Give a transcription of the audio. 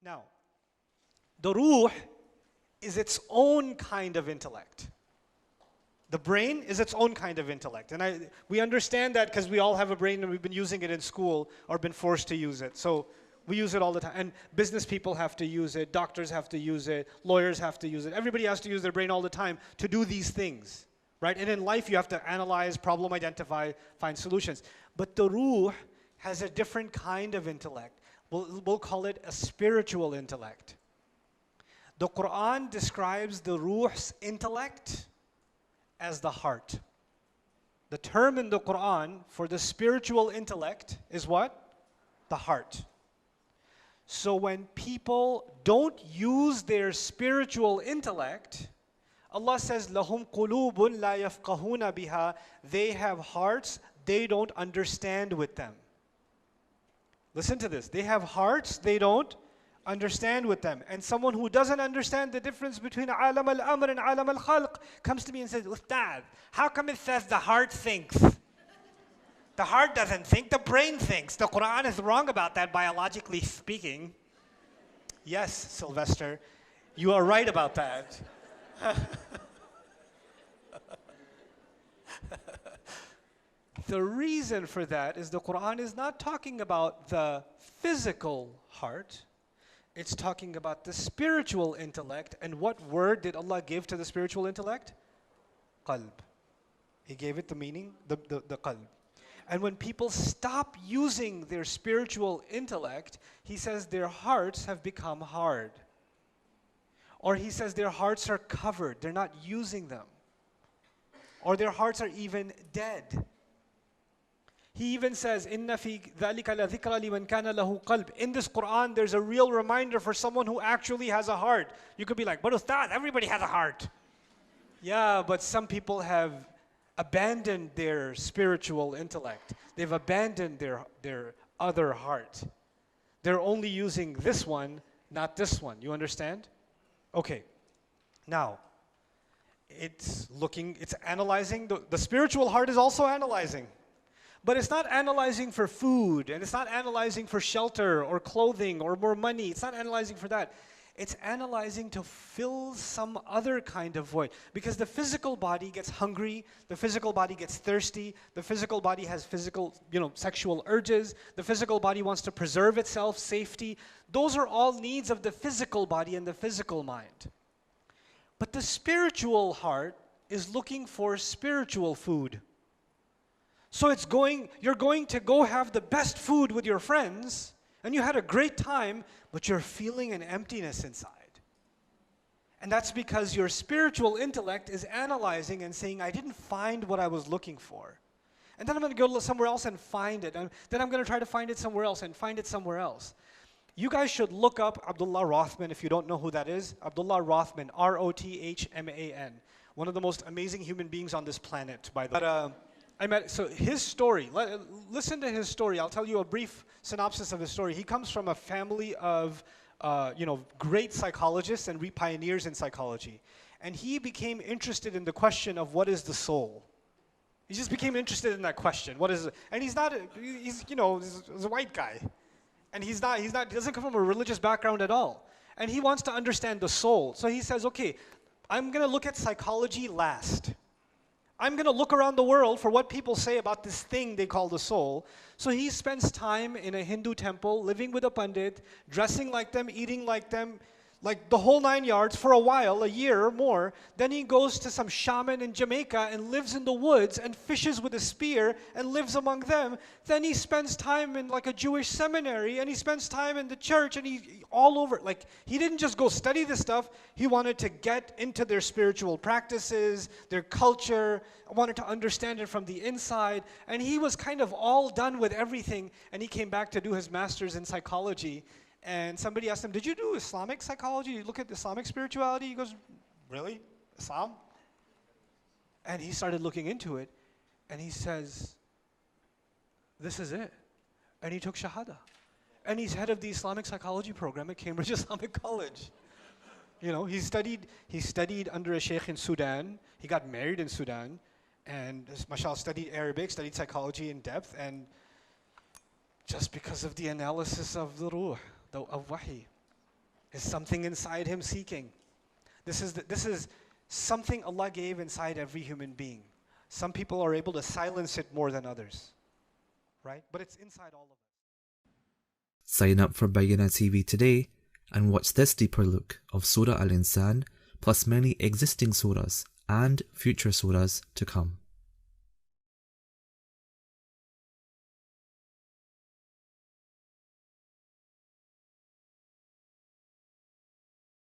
Now, the ruh is its own kind of intellect. The brain is its own kind of intellect. And we understand that because we all have a brain and we've been using it in school or been forced to use it. So we use it all the time. And business people have to use it, doctors have to use it, lawyers have to use it. Everybody has to use their brain all the time to do these things, right? And in life you have to analyze, problem identify, find solutions. But the ruh has a different kind of intellect. We'll call it a spiritual intellect. The Quran describes the ruh's intellect as the heart. The term in the Quran for the spiritual intellect is what? The heart. So when people don't use their spiritual intellect, Allah says, لَهُمْ قُلُوبٌ لَا يَفْقَهُونَ بِهَا. They have hearts they don't understand with them. Listen to this. They have hearts they don't understand with them. And someone who doesn't understand the difference between alam al-amr and alam al-khalq comes to me and says, Ustad, how come it says the heart thinks? The heart doesn't think, the brain thinks. The Quran is wrong about that, biologically speaking. Yes, Sylvester, you are right about that. The reason for that is the Quran is not talking about the physical heart. It's talking about the spiritual intellect. And what word did Allah give to the spiritual intellect? Qalb. He gave it the meaning, the qalb. And when people stop using their spiritual intellect, He says their hearts have become hard. Or He says their hearts are covered, they're not using them. Or their hearts are even dead. He even says, إِنَّ فِي ذَلِكَ لَذِكْرَ لِمَنْ كَانَ لَهُ قَلْبٌ. In this Quran, there's a real reminder for someone who actually has a heart. You could be like, but Ustad, everybody has a heart. Yeah, but some people have abandoned their spiritual intellect. They've abandoned their other heart. They're only using this one, not this one. You understand? Okay. Now, it's analyzing. The spiritual heart is also analyzing. But it's not analyzing for food, and it's not analyzing for shelter or clothing or more money. It's not analyzing for that. It's analyzing to fill some other kind of void. Because the physical body gets hungry, the physical body gets thirsty, the physical body has physical, sexual urges, the physical body wants to preserve itself, safety. Those are all needs of the physical body and the physical mind. But the spiritual heart is looking for spiritual food. So you're going to go have the best food with your friends, and you had a great time, but you're feeling an emptiness inside. And that's because your spiritual intellect is analyzing and saying, I didn't find what I was looking for. And then I'm going to go somewhere else and find it. And then I'm going to try to find it somewhere else and find it somewhere else. You guys should look up Abdullah Rothman if you don't know who that is. Abdullah Rothman, R-O-T-H-M-A-N. One of the most amazing human beings on this planet, by the way. So his story, listen to his story. I'll tell you a brief synopsis of his story. He comes from a family of, great psychologists and pioneers in psychology. And he became interested in the question of what is the soul. He just became interested in that question. What is it? And he's a white guy. And he doesn't come from a religious background at all. And he wants to understand the soul. So he says, okay, I'm going to look at psychology last. I'm going to look around the world for what people say about this thing they call the soul. So he spends time in a Hindu temple, living with a pandit, dressing like them, eating like them, like the whole 9 yards for a while, a year or more. Then he goes to some shaman in Jamaica and lives in the woods and fishes with a spear and lives among them. Then he spends time in like a Jewish seminary, and he spends time in the church, and he all over. Like, he didn't just go study this stuff. He wanted to get into their spiritual practices, their culture, wanted to understand it from the inside. And he was kind of all done with everything, and he came back to do his master's in psychology. And somebody asked him, did you do Islamic psychology? You look at Islamic spirituality? He goes, really? Islam? And he started looking into it, and he says, this is it. And he took Shahada. And he's head of the Islamic psychology program at Cambridge Islamic College. He studied under a sheikh in Sudan. He got married in Sudan. And mashallah, studied Arabic, studied psychology in depth. And just because of the analysis of the ruh, of wahi. is something inside him seeking. This is something Allah gave inside every human being. Some people are able to silence it more than others, right? But it's inside all of us. Sign up for Bayyinah TV today and watch this deeper look of Surah Al-Insan plus many existing surahs and future surahs to come.